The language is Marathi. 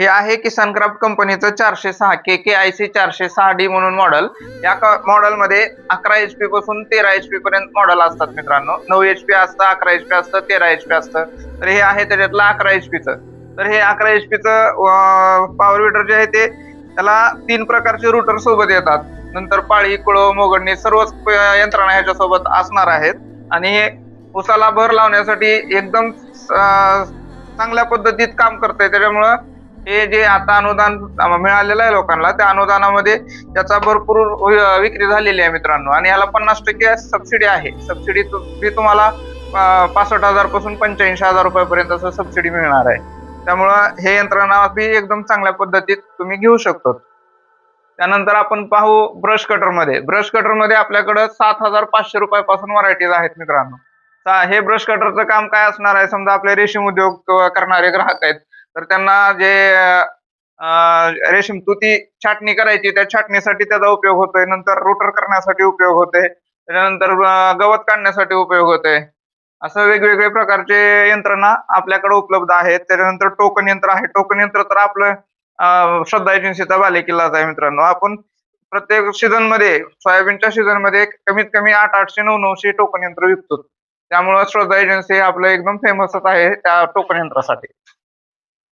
हे आहे किसान क्राफ्ट कंपनीचं 406 KKIC 406D म्हणून मॉडेल. या मॉडेलमध्ये 11 HP पासून 13 HP पर्यंत मॉडेल असतात मित्रांनो. 9 HP असतं, 11 HP असतं, 13 HP असतं. तर हे आहे त्याच्यातलं 11 HPचं. तर हे 11 HPचं पॉवर विडर जे आहे ते त्याला 3 प्रकारचे रूटर सोबत येतात. नंतर पाळी, कुळव, मोगडणी सर्वच यंत्रणा ह्याच्या सोबत असणार आहेत. आणि हे उसाला भर लावण्यासाठी एकदम चांगल्या पद्धतीत काम करतंय. त्याच्यामुळं हे जे आता अनुदान मिळालेलं आहे लोकांना, त्या अनुदानामध्ये त्याचा भरपूर विक्री झालेली आहे मित्रांनो. आणि याला 50% सबसिडी आहे. सबसिडी तुम्हाला 65,000 पासून 85,000 रुपयापर्यंत असं सबसिडी मिळणार आहे. त्यामुळं हे यंत्रणा एकदम चांगल्या पद्धतीत तुम्ही घेऊ शकतो. त्यानंतर आपण पाहू ब्रश कटरमध्ये. ब्रश कटरमध्ये आपल्याकडं 7,500 रुपयापासून व्हरायटीज आहेत मित्रांनो. हे ब्रश कटरचं काम काय असणार आहे, समजा आपले रेशीम उद्योग करणारे ग्राहक आहेत, तर त्यांना जे रेशीम तुती छाटणी करायची, त्या छाटणीसाठी त्याचा उपयोग होतोय. नंतर रोटर करण्यासाठी उपयोग होते. त्याच्यानंतर गवत काढण्यासाठी उपयोग होते. असं वेगवेगळे प्रकारचे यंत्रणा आपल्याकडे उपलब्ध आहेत. त्याच्यानंतर टोकन यंत्र आहे. टोकन यंत्र तर आपलं श्रद्धा एजन्सीचा बालेकिल्लाच आहे मित्रांनो. आपण प्रत्येक सीझन मध्ये, सोयाबीनच्या सीझन मध्ये कमीत कमी 800-900 टोकन यंत्र विकतो. त्यामुळे श्रद्धा एजन्सी आपलं एकदम फेमसच आहे त्या टोकन यंत्रासाठी.